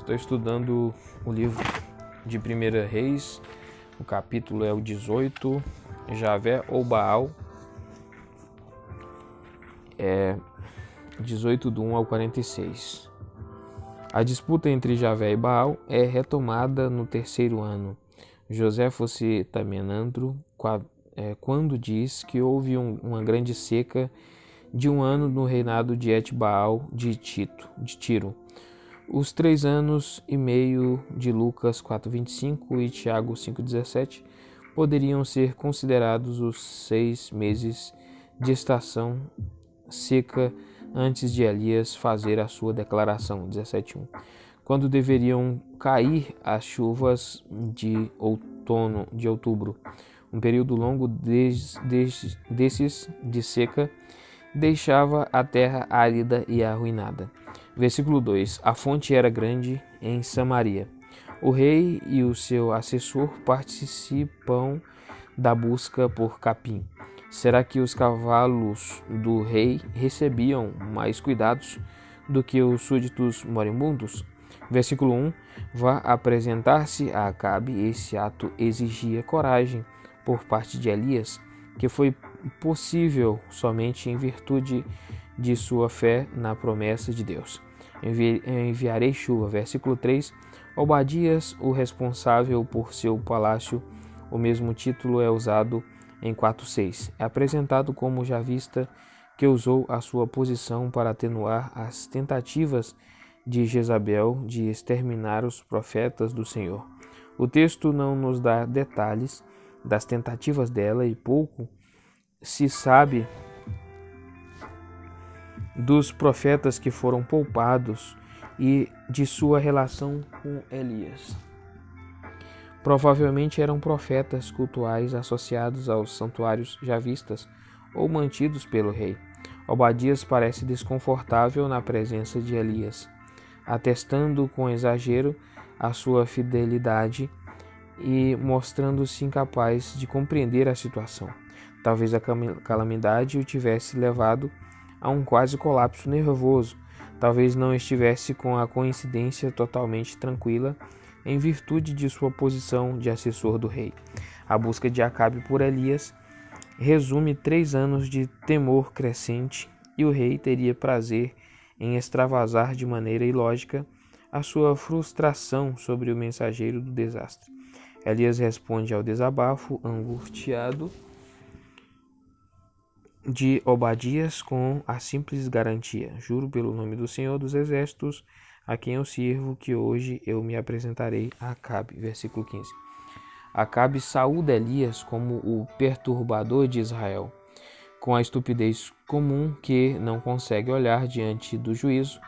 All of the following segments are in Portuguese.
Estou estudando o livro de 1 Reis, o capítulo é o 18, Javé ou Baal, 18 do 1 ao 46. A disputa entre Javé e Baal é retomada no terceiro ano. José fosse Tamenandro quando diz que houve uma grande seca de um ano no reinado de Et-Baal de Tiro. Os 3 anos e meio de Lucas 4,25 e Tiago 5,17 poderiam ser considerados os 6 meses de estação seca antes de Elias fazer a sua declaração, 17,1, quando deveriam cair as chuvas de outubro. Um período longo desses de seca deixava a terra árida e arruinada. Versículo 2. A fonte era grande em Samaria. O rei e o seu assessor participam da busca por capim. Será que os cavalos do rei recebiam mais cuidados do que os súditos moribundos? Versículo 1. Vá apresentar-se a Acabe. Esse ato exigia coragem por parte de Elias, que foi possível somente em virtude de sua fé na promessa de Deus. Enviarei chuva. Versículo 3. Obadias, o responsável por seu palácio, o mesmo título é usado em 4,6. É apresentado como javista que usou a sua posição para atenuar as tentativas de Jezabel de exterminar os profetas do Senhor. O texto não nos dá detalhes das tentativas dela e pouco se sabe dos profetas que foram poupados e de sua relação com Elias. Provavelmente eram profetas cultuais associados aos santuários javistas ou mantidos pelo rei. Obadias parece desconfortável na presença de Elias, atestando com exagero a sua fidelidade e mostrando-se incapaz de compreender a situação. Talvez a calamidade o tivesse levado a um quase colapso nervoso. Talvez não estivesse com a consciência totalmente tranquila em virtude de sua posição de assessor do rei. A busca de Acabe por Elias resume 3 anos de temor crescente e o rei teria prazer em extravasar de maneira ilógica a sua frustração sobre o mensageiro do desastre. Elias responde ao desabafo angustiado de Obadias com a simples garantia: juro pelo nome do Senhor dos Exércitos, a quem eu sirvo, que hoje eu me apresentarei a Acabe. Versículo 15. Acabe saúda Elias como o perturbador de Israel, com a estupidez comum que não consegue olhar diante do juízo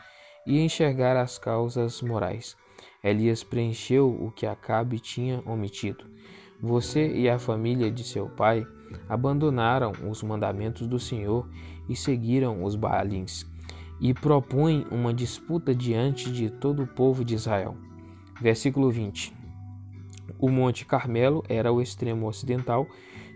e enxergar as causas morais. Elias preencheu o que Acabe tinha omitido. Você e a família de seu pai abandonaram os mandamentos do Senhor e seguiram os Baalins, e propõem uma disputa diante de todo o povo de Israel. Versículo 20. O Monte Carmelo era o extremo ocidental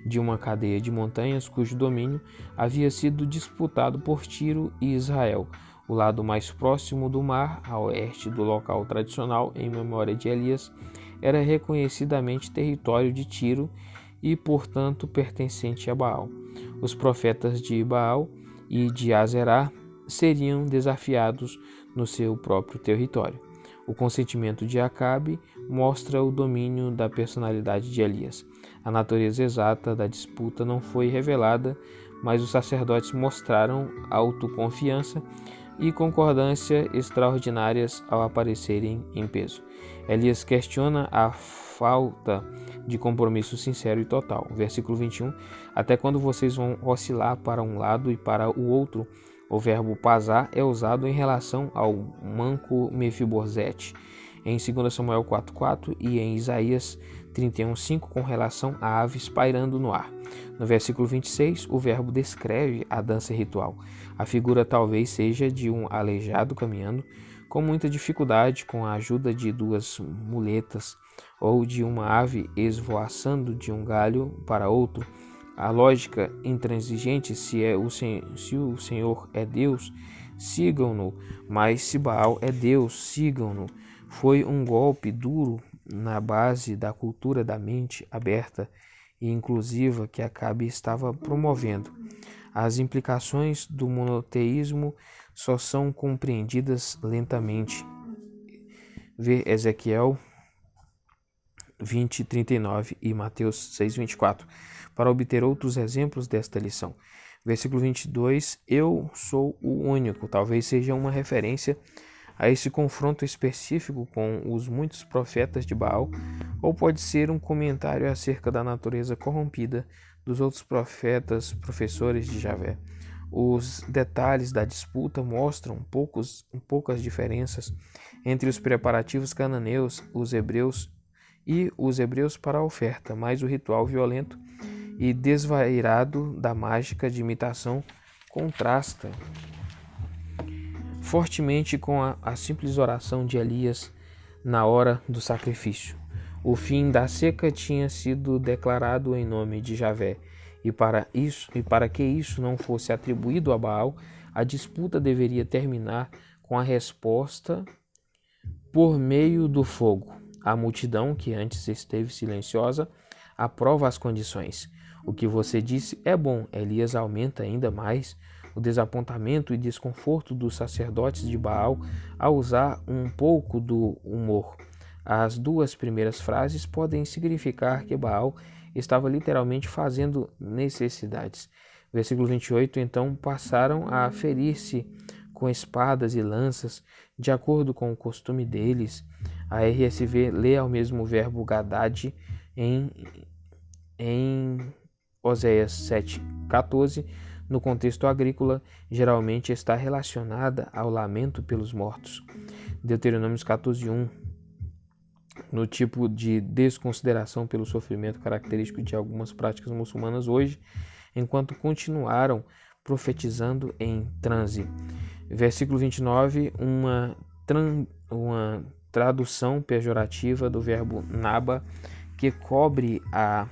de uma cadeia de montanhas cujo domínio havia sido disputado por Tiro e Israel. O lado mais próximo do mar, a oeste do local tradicional em memória de Elias, era reconhecidamente território de Tiro e, portanto, pertencente a Baal. Os profetas de Baal e de Azerá seriam desafiados no seu próprio território. O consentimento de Acabe mostra o domínio da personalidade de Elias. A natureza exata da disputa não foi revelada, mas os sacerdotes mostraram autoconfiança e concordância extraordinárias ao aparecerem em peso. Elias questiona a falta de compromisso sincero e total. Versículo 21. Até quando vocês vão oscilar para um lado e para o outro? O verbo pasar é usado em relação ao manco Mefibosete, em 2 Samuel 4,4 e em Isaías 31,5 com relação a aves pairando no ar. No versículo 26, o verbo descreve a dança ritual. A figura talvez seja de um aleijado caminhando com muita dificuldade com a ajuda de 2 muletas, ou de uma ave esvoaçando de um galho para outro. A lógica intransigente: se o Senhor é Deus, sigam-no, mas se Baal é Deus, sigam-no. Foi um golpe duro na base da cultura da mente aberta e inclusiva que Acabe estava promovendo. As implicações do monoteísmo só são compreendidas lentamente. Vê Ezequiel 20:39 e Mateus 6:24, para obter outros exemplos desta lição. Versículo 22, eu sou o único, talvez seja uma referência a esse confronto específico com os muitos profetas de Baal, ou pode ser um comentário acerca da natureza corrompida dos outros profetas, professores de Javé. Os detalhes da disputa mostram poucas diferenças entre os preparativos cananeus, os hebreus para a oferta, mas o ritual violento e desvairado da mágica de imitação contrasta fortemente com a simples oração de Elias na hora do sacrifício. O fim da seca tinha sido declarado em nome de Javé, e para que isso não fosse atribuído a Baal, a disputa deveria terminar com a resposta por meio do fogo. A multidão, que antes esteve silenciosa, aprova as condições. O que você disse é bom. Elias aumenta ainda mais o desapontamento e desconforto dos sacerdotes de Baal ao usar um pouco do humor. As duas primeiras frases podem significar que Baal estava literalmente fazendo necessidades. Versículo 28, então passaram a ferir-se com espadas e lanças, de acordo com o costume deles. A RSV lê ao mesmo verbo gadad em Oséias 7:14, no contexto agrícola, geralmente está relacionada ao lamento pelos mortos. Deuteronômio 14:1, no tipo de desconsideração pelo sofrimento característico de algumas práticas muçulmanas hoje, enquanto continuaram profetizando em transe. Versículo 29, uma tradução pejorativa do verbo naba, que cobre a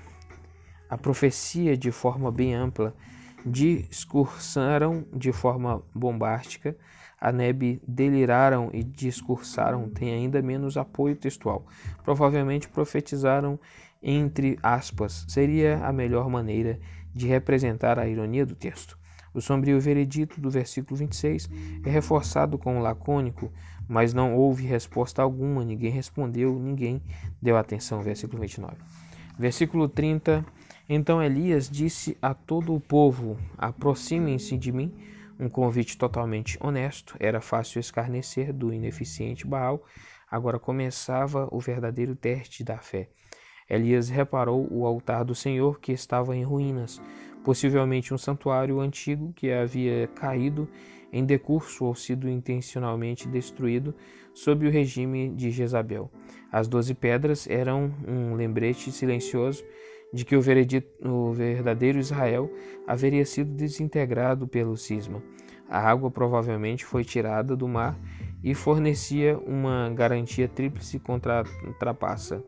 profecia de forma bem ampla. Discursaram de forma bombástica, a nebe deliraram e discursaram tem ainda menos apoio textual. Provavelmente profetizaram entre aspas, seria a melhor maneira de representar a ironia do texto. O sombrio veredito do versículo 26 é reforçado com o lacônico, mas não houve resposta alguma, ninguém respondeu, ninguém deu atenção. Versículo 29. Versículo 30. Então Elias disse a todo o povo: aproximem-se de mim. Um convite totalmente honesto. Era fácil escarnecer do ineficiente Baal. Agora começava o verdadeiro teste da fé. Elias reparou o altar do Senhor, que estava em ruínas, possivelmente um santuário antigo que havia caído em decurso ou sido intencionalmente destruído sob o regime de Jezabel. As 12 pedras eram um lembrete silencioso de que o verdadeiro Israel haveria sido desintegrado pelo cisma. A água provavelmente foi tirada do mar e fornecia uma garantia tríplice contra a trapaça.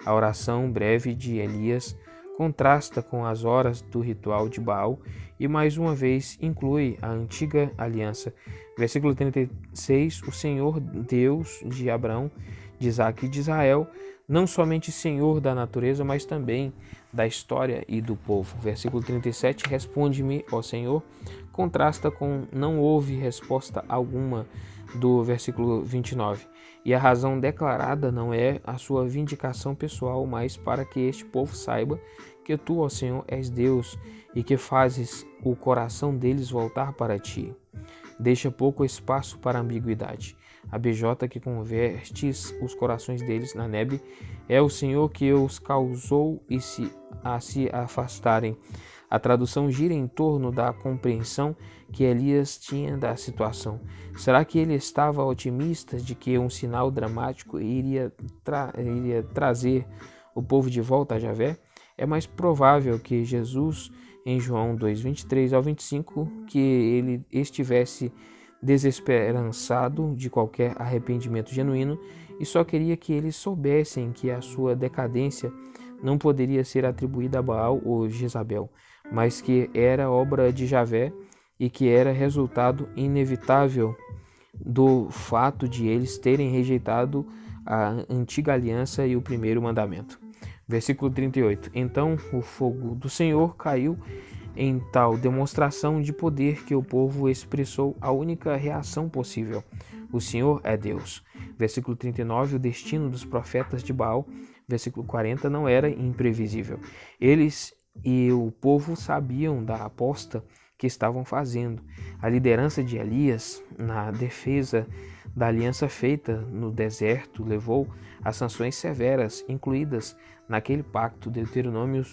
A oração breve de Elias contrasta com as horas do ritual de Baal e mais uma vez inclui a antiga aliança. Versículo 36, o Senhor Deus de Abraão, de Isaque e de Israel, não somente Senhor da natureza, mas também da história e do povo. Versículo 37, responde-me, ó Senhor, contrasta com não houve resposta alguma do versículo 29. E a razão declarada não é a sua vindicação pessoal, mas para que este povo saiba que tu, ó Senhor, és Deus e que fazes o coração deles voltar para ti. Deixa pouco espaço para ambiguidade. A BJ que convertes os corações deles na nebe é o Senhor que os causou a se afastarem. A tradução gira em torno da compreensão que Elias tinha da situação. Será que ele estava otimista de que um sinal dramático iria trazer o povo de volta a Javé? É mais provável que Jesus, em João 2:23 ao 25, que ele estivesse desesperançado de qualquer arrependimento genuíno e só queria que eles soubessem que a sua decadência não poderia ser atribuída a Baal ou Jezabel, mas que era obra de Javé e que era resultado inevitável do fato de eles terem rejeitado a antiga aliança e o primeiro mandamento. Versículo 38. Então o fogo do Senhor caiu em tal demonstração de poder que o povo expressou a única reação possível: o Senhor é Deus. Versículo 39. O destino dos profetas de Baal. Versículo 40. Não era imprevisível. Eles e o povo sabiam da aposta que estavam fazendo. A liderança de Elias na defesa da aliança feita no deserto levou a sanções severas incluídas naquele pacto. Deuteronômio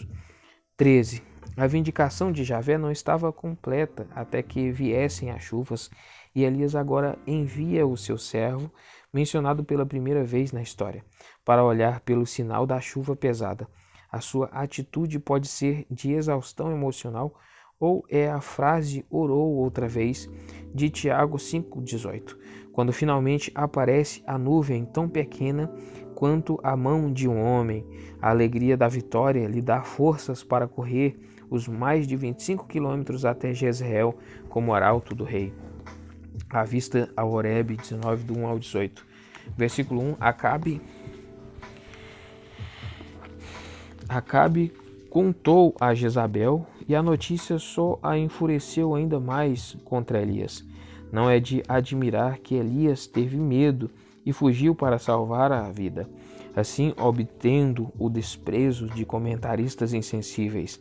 13. A vindicação de Javé não estava completa até que viessem as chuvas, e Elias agora envia o seu servo, mencionado pela primeira vez na história, para olhar pelo sinal da chuva pesada. A sua atitude pode ser de exaustão emocional ou é a frase orou outra vez de Tiago 5,18, quando finalmente aparece a nuvem tão pequena quanto a mão de um homem. A alegria da vitória lhe dá forças para correr os mais de 25 quilômetros até Jezreel como arauto do rei. A vista a Horebe, 19, do 1 ao 18. Versículo 1. Acabe contou a Jezabel, e a notícia só a enfureceu ainda mais contra Elias. Não é de admirar que Elias teve medo e fugiu para salvar a vida, assim obtendo o desprezo de comentaristas insensíveis.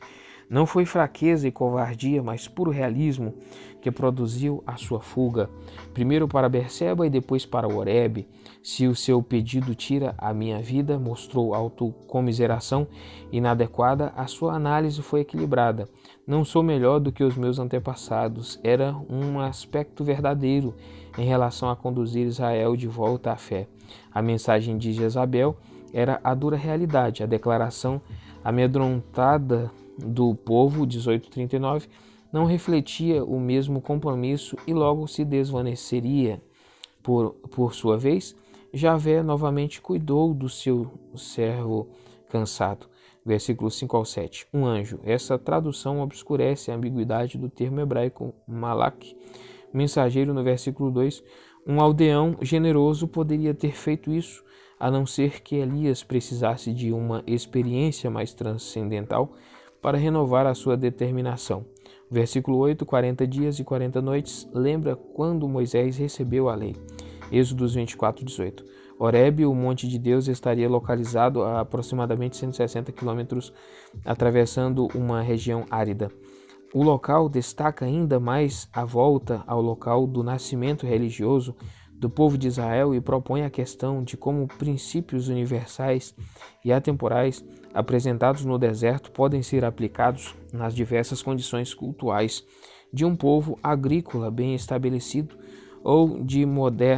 Não foi fraqueza e covardia, mas puro realismo que produziu a sua fuga, primeiro para Berseba e depois para Horebe. Se o seu pedido tira a minha vida, mostrou autocomiseração inadequada, a sua análise foi equilibrada. Não sou melhor do que os meus antepassados. Era um aspecto verdadeiro em relação a conduzir Israel de volta à fé. A mensagem de Jezabel era a dura realidade, a declaração amedrontada do povo, 18:39, não refletia o mesmo compromisso e logo se desvaneceria. Por sua vez, Javé novamente cuidou do seu servo cansado. Versículos 5 ao 7. Um anjo. Essa tradução obscurece a ambiguidade do termo hebraico malak, mensageiro, no versículo 2. Um aldeão generoso poderia ter feito isso, a não ser que Elias precisasse de uma experiência mais transcendental para renovar a sua determinação. Versículo 8, 40 dias e 40 noites, lembra quando Moisés recebeu a lei. Êxodos 24, 18. Horebe, o monte de Deus, estaria localizado a aproximadamente 160 quilômetros, atravessando uma região árida. O local destaca ainda mais a volta ao local do nascimento religioso do povo de Israel e propõe a questão de como princípios universais e atemporais apresentados no deserto podem ser aplicados nas diversas condições cultuais de um povo agrícola bem estabelecido ou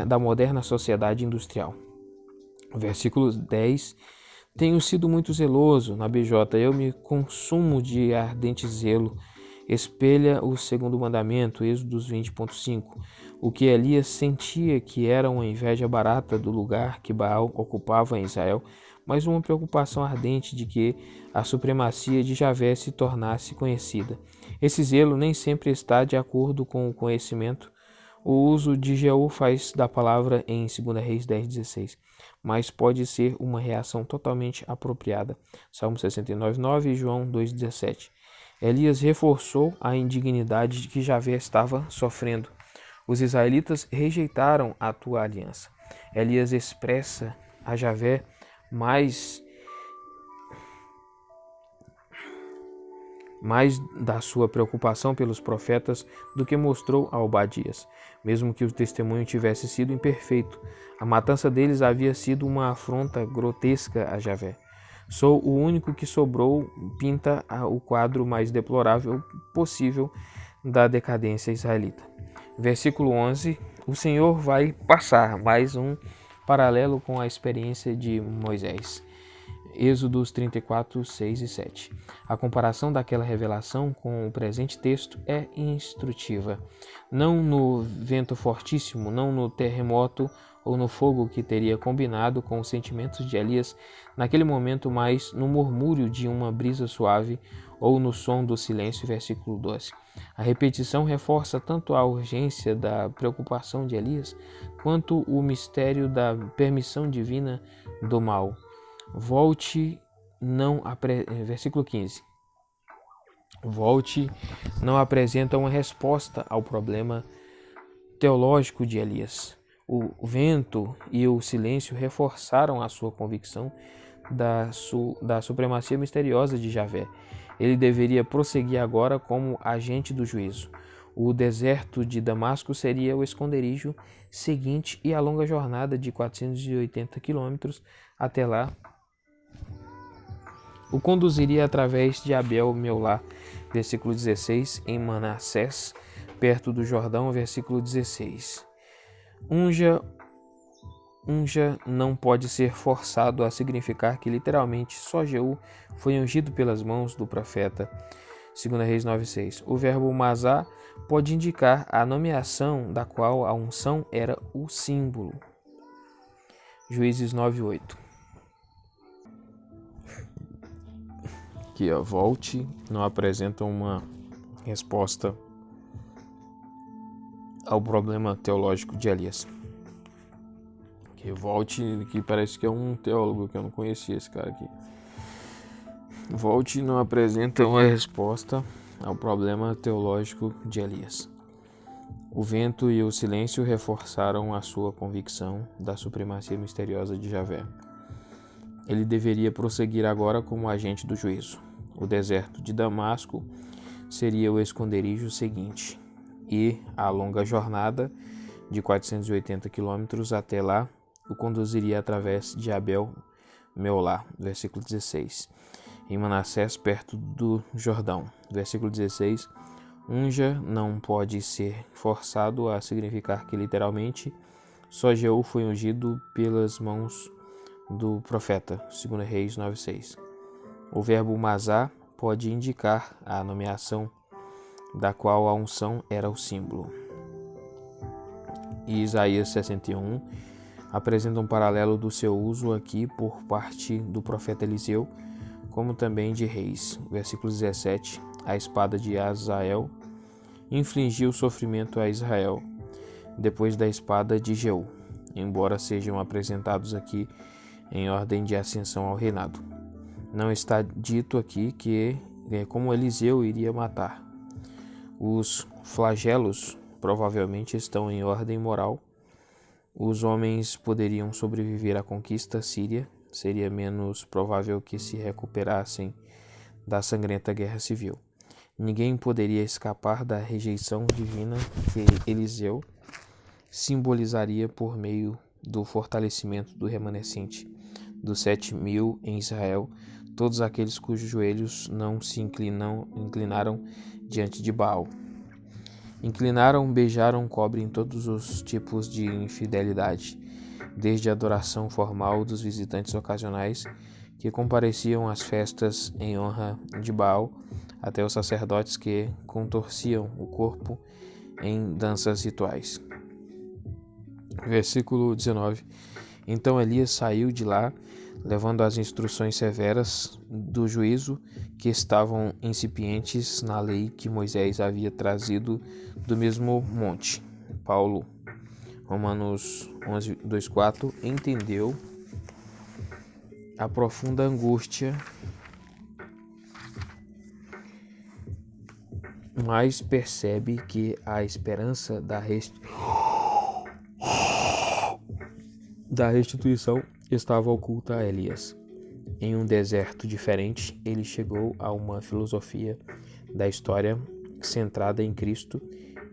da moderna sociedade industrial. Versículo 10. Tenho sido muito zeloso na BJ, eu me consumo de ardente zelo. Espelha o segundo mandamento, Êxodos 20.5. O que Elias sentia que era uma inveja barata do lugar que Baal ocupava em Israel, mas uma preocupação ardente de que a supremacia de Javé se tornasse conhecida. Esse zelo nem sempre está de acordo com o conhecimento. O uso de Jeú faz da palavra em 2 Reis 10:16, mas pode ser uma reação totalmente apropriada. Salmo 69:9 e João 2:17. Elias reforçou a indignidade que Javé estava sofrendo. Os israelitas rejeitaram a tua aliança. Elias expressa a Javé mais da sua preocupação pelos profetas do que mostrou a Obadias, mesmo que o testemunho tivesse sido imperfeito. A matança deles havia sido uma afronta grotesca a Javé. Sou o único que sobrou pinta o quadro mais deplorável possível da decadência israelita. Versículo 11. O Senhor vai passar, mais um paralelo com a experiência de Moisés. Êxodos 34, 6 e 7. A comparação daquela revelação com o presente texto é instrutiva. Não no vento fortíssimo, não no terremoto ou no fogo que teria combinado com os sentimentos de Elias naquele momento, mas no murmúrio de uma brisa suave ou no som do silêncio. Versículo 12. A repetição reforça tanto a urgência da preocupação de Elias quanto o mistério da permissão divina do mal. Versículo 15. Volte não apresenta uma resposta ao problema teológico de Elias. O vento e o silêncio reforçaram a sua convicção da supremacia misteriosa de Javé. Ele deveria prosseguir agora como agente do juízo. O deserto de Damasco seria o esconderijo seguinte e a longa jornada de 480 quilômetros até lá o conduziria através de Abel-Meolá, versículo 16, em Manassés, perto do Jordão, versículo 16. Unja não pode ser forçado a significar que literalmente só Jeú foi ungido pelas mãos do profeta. 2 Reis 9:6. O verbo mazá pode indicar a nomeação da qual a unção era o símbolo. Juízes 9:8. Aqui, volte não apresenta uma resposta ao problema teológico de Elias. Que volte, que parece que é um teólogo que eu não conhecia esse cara aqui. Volte não apresenta uma resposta ao problema teológico de Elias. O vento e o silêncio reforçaram a sua convicção da supremacia misteriosa de Javé. Ele deveria prosseguir agora como agente do juízo. O deserto de Damasco seria o esconderijo seguinte, e a longa jornada de 480 quilômetros até lá o conduziria através de Abel-Meolá, versículo 16, em Manassés, perto do Jordão. Versículo 16, unja não pode ser forçado a significar que literalmente só Jeú foi ungido pelas mãos do profeta. 2 Reis 9:6. O verbo mazá pode indicar a nomeação da qual a unção era o símbolo. E Isaías 61 apresenta um paralelo do seu uso aqui por parte do profeta Eliseu, como também de Reis. Versículo 17. A espada de Azael infligiu sofrimento a Israel, depois da espada de Jeú, embora sejam apresentados aqui em ordem de ascensão ao reinado. Não está dito aqui que como Eliseu iria matar. Os flagelos provavelmente estão em ordem moral. Os homens poderiam sobreviver à conquista síria. Seria menos provável que se recuperassem da sangrenta guerra civil. Ninguém poderia escapar da rejeição divina que Eliseu simbolizaria por meio do fortalecimento do remanescente dos 7.000 em Israel, todos aqueles cujos joelhos não se inclinaram diante de Baal. Inclinaram, beijaram, cobrem todos os tipos de infidelidade, desde a adoração formal dos visitantes ocasionais que compareciam às festas em honra de Baal, até os sacerdotes que contorciam o corpo em danças rituais. Versículo 19. Então Elias saiu de lá, levando as instruções severas do juízo que estavam incipientes na lei que Moisés havia trazido do mesmo monte. Paulo, Romanos 11, 2:4, entendeu a profunda angústia, mas percebe que a esperança da restituição estava oculta a Elias. Em um deserto diferente, ele chegou a uma filosofia da história centrada em Cristo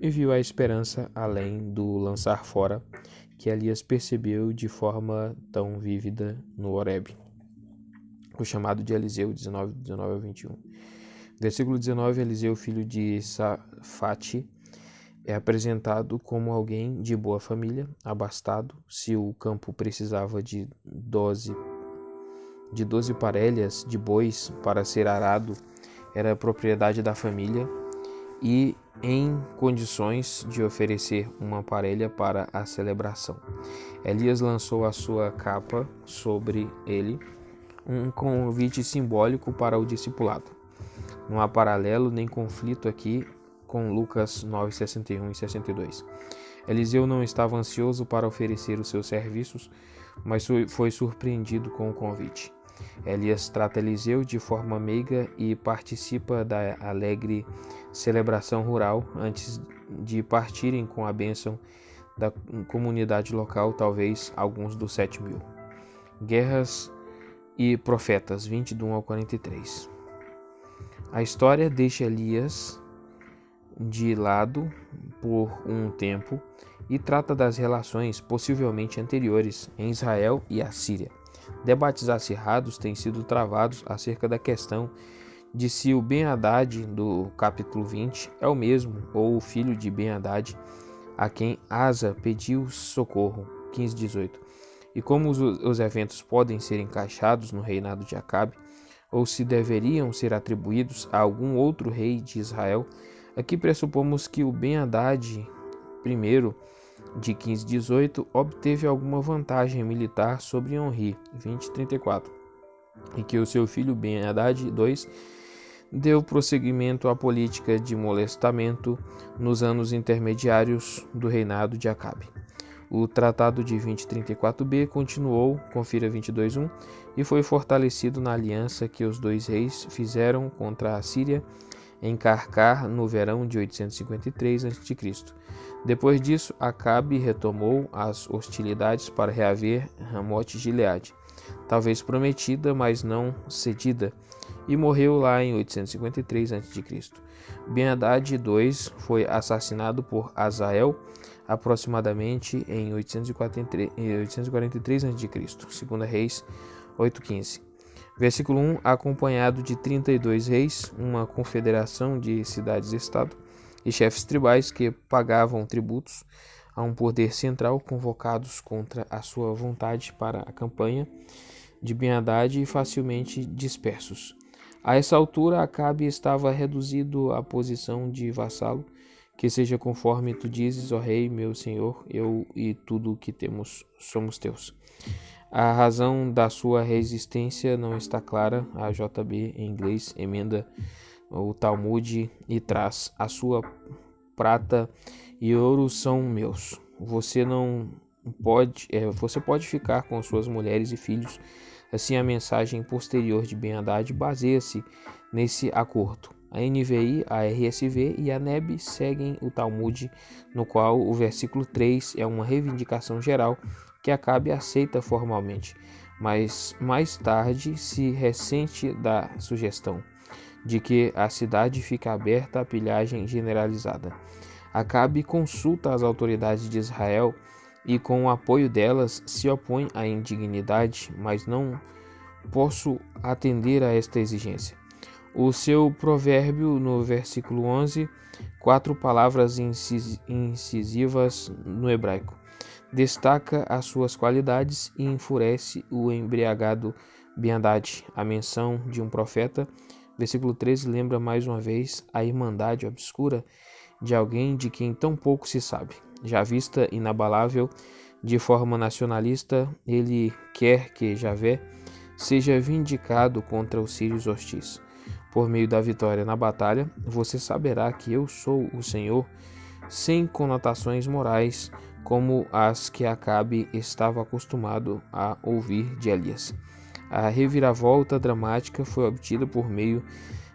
e viu a esperança além do lançar fora que Elias percebeu de forma tão vívida no Horebe. O chamado de Eliseu, 19:19-21. Versículo 19, Eliseu, filho de Safate, é apresentado como alguém de boa família, abastado. Se o campo precisava de 12 parelhas de bois para ser arado, era propriedade da família, e em condições de oferecer uma parelha para a celebração. Elias lançou a sua capa sobre ele, um convite simbólico para o discipulado. Não há paralelo nem conflito aqui com Lucas 9, 61 e 62. Eliseu não estava ansioso para oferecer os seus serviços, mas foi surpreendido com o convite. Elias trata Eliseu de forma meiga e participa da alegre celebração rural antes de partirem com a bênção da comunidade local, talvez alguns dos 7.000. Guerras e Profetas 20, do 1 ao 43. A história deixa Elias de lado por um tempo e trata das relações possivelmente anteriores em Israel e a Síria. Debates acirrados têm sido travados acerca da questão de se o Ben-Hadad do capítulo 20 é o mesmo ou o filho de Ben-Hadad a quem Asa pediu socorro, 15:18, e como os eventos podem ser encaixados no reinado de Acabe, ou se deveriam ser atribuídos a algum outro rei de Israel. Aqui pressupomos que o Ben-Hadad I, de 15:18, obteve alguma vantagem militar sobre Onri, 20:34, e que o seu filho Ben-Hadad II deu prosseguimento à política de molestamento nos anos intermediários do reinado de Acabe. O Tratado de 2034b continuou, confira 22:1, e foi fortalecido na aliança que os dois reis fizeram contra a Síria em Carcar no verão de 853 a.C. Depois disso, Acabe retomou as hostilidades para reaver Ramote-Gileade, talvez prometida, mas não cedida, e morreu lá em 853 a.C. Ben-Hadad II foi assassinado por Hazael aproximadamente em 843 a.C., 2 Reis 8:15. Versículo 1, acompanhado de 32 reis, uma confederação de cidades-estado e chefes tribais que pagavam tributos a um poder central, convocados contra a sua vontade para a campanha de Ben-Hadad e facilmente dispersos. A essa altura, Acabe estava reduzido à posição de vassalo. Que seja conforme tu dizes, ó rei, meu senhor, eu e tudo o que temos somos teus. A razão da sua resistência não está clara. A JB, em inglês, emenda o Talmud e traz: a sua prata e ouro são meus. Você pode ficar com suas mulheres e filhos. Assim, a mensagem posterior de Ben-Hadad baseia-se nesse acordo. A NVI, a RSV e a NEB seguem o Talmud, no qual o versículo 3 é uma reivindicação geral que Acabe aceita formalmente, mas mais tarde se ressente da sugestão de que a cidade fica aberta à pilhagem generalizada. Acabe consulta as autoridades de Israel e, com o apoio delas, se opõe à indignidade, mas não posso atender a esta exigência. O seu provérbio, no versículo 11, 4 palavras incisivas no hebraico, destaca as suas qualidades e enfurece o embriagado Ben-Hadad. A menção de um profeta, versículo 13, lembra mais uma vez a irmandade obscura de alguém de quem tão pouco se sabe. Já vista inabalável de forma nacionalista, ele quer que Javé seja vindicado contra os sírios hostis. Por meio da vitória na batalha, você saberá que eu sou o Senhor, sem conotações morais como as que Acabe estava acostumado a ouvir de Elias. A reviravolta dramática foi obtida por meio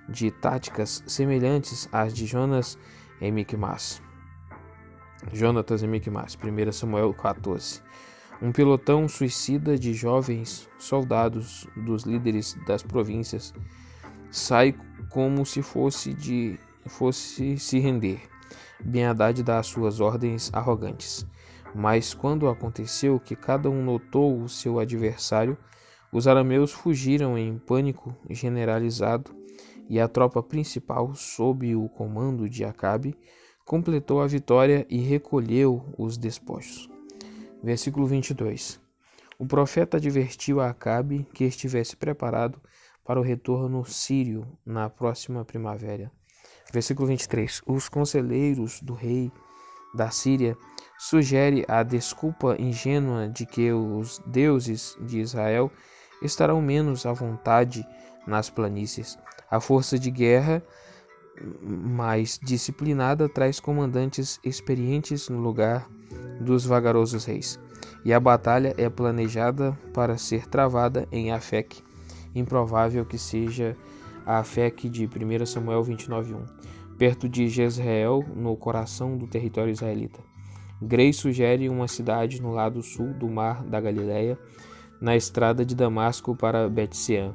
de táticas semelhantes às de Jonatas em Micmas, 1 Samuel 14. Um pelotão suicida de jovens soldados dos líderes das províncias sai como se fosse se render. Ben-Hadad dá as suas ordens arrogantes. Mas quando aconteceu que cada um notou o seu adversário, os arameus fugiram em pânico generalizado e a tropa principal, sob o comando de Acabe, completou a vitória e recolheu os despojos. Versículo 22. O profeta advertiu a Acabe que estivesse preparado para o retorno sírio na próxima primavera. Versículo 23. Os conselheiros do rei da Síria sugerem a desculpa ingênua de que os deuses de Israel estarão menos à vontade nas planícies. A força de guerra mais disciplinada traz comandantes experientes no lugar dos vagarosos reis. E a batalha é planejada para ser travada em Afec. Improvável que seja a Afec de 1 Samuel 29:1, perto de Jezreel, no coração do território israelita. Grey sugere uma cidade no lado sul do mar da Galileia, na estrada de Damasco para Bet-Sean.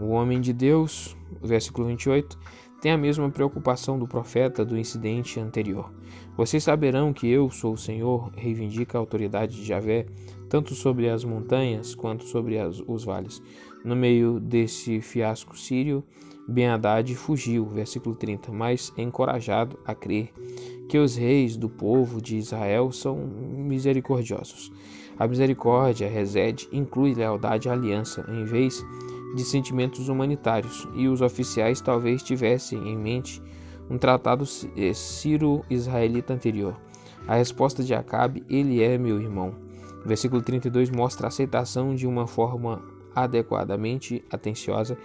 O homem de Deus, versículo 28, tem a mesma preocupação do profeta do incidente anterior. Vocês saberão que eu sou o Senhor, reivindica a autoridade de Javé, tanto sobre as montanhas quanto sobre os vales. No meio desse fiasco sírio, Ben-Hadad fugiu, versículo 30, mas encorajado a crer que os reis do povo de Israel são misericordiosos. A misericórdia reside, inclui lealdade à aliança, em vez de sentimentos humanitários, e os oficiais talvez tivessem em mente um tratado sírio-israelita anterior. A resposta de Acabe: ele é meu irmão. Versículo 32 mostra a aceitação de uma forma adequadamente atenciosa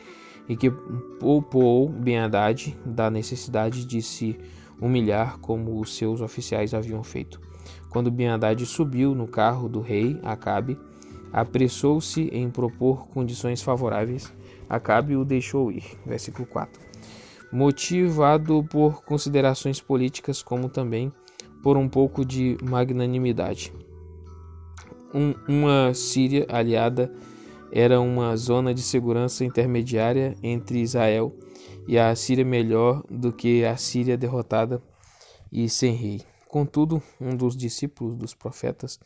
e que poupou Ben-Hadad da necessidade de se humilhar como os seus oficiais haviam feito. Quando Ben-Hadad subiu no carro do rei Acabe, apressou-se em propor condições favoráveis. Acabe o deixou ir. Versículo 4. Motivado por considerações políticas, como também por um pouco de magnanimidade. Uma Síria aliada era uma zona de segurança intermediária entre Israel e a Síria, melhor do que a Síria derrotada e sem rei. Contudo, um dos discípulos dos profetas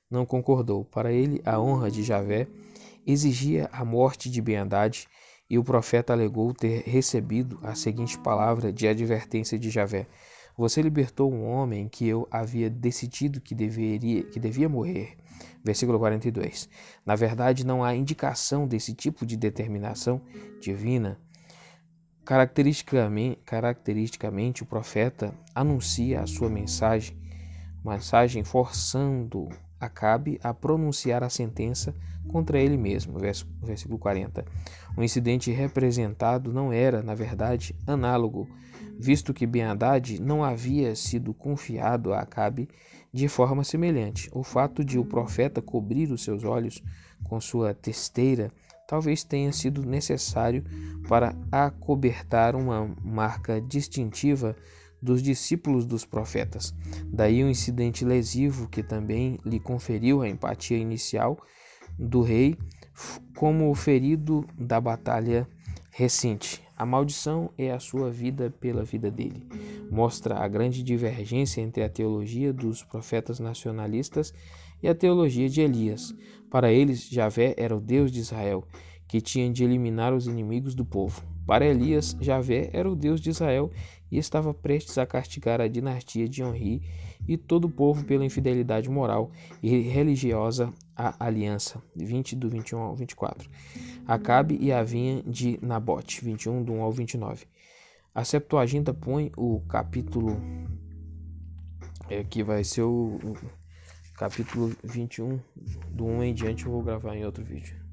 não concordou. Para ele, a honra de Javé exigia a morte de Ben-Hadad, e o profeta alegou ter recebido a seguinte palavra de advertência de Javé: você libertou um homem que eu havia decidido que devia morrer. Versículo 42. Na verdade, não há indicação desse tipo de determinação divina. Caracteristicamente, o profeta anuncia a sua mensagem forçando Acabe a pronunciar a sentença contra ele mesmo. Versículo 40. O incidente representado não era, na verdade, análogo, visto que Ben-Hadad não havia sido confiado a Acabe de forma semelhante. O fato de o profeta cobrir os seus olhos com sua testeira talvez tenha sido necessário para acobertar uma marca distintiva dos discípulos dos profetas. Daí o incidente lesivo que também lhe conferiu a empatia inicial do rei como o ferido da batalha recente. A maldição é a sua vida pela vida dele. Mostra a grande divergência entre a teologia dos profetas nacionalistas e a teologia de Elias. Para eles, Javé era o Deus de Israel, que tinha de eliminar os inimigos do povo. Para Elias, Javé era o Deus de Israel e estava prestes a castigar a dinastia de Onri e todo o povo pela infidelidade moral e religiosa à aliança. 20, do 21 ao 24. Acabe e a vinha de Nabote. 21, do 1 ao 29. A Septuaginta põe o capítulo, que vai ser o capítulo 21, do 1 em diante, eu vou gravar em outro vídeo.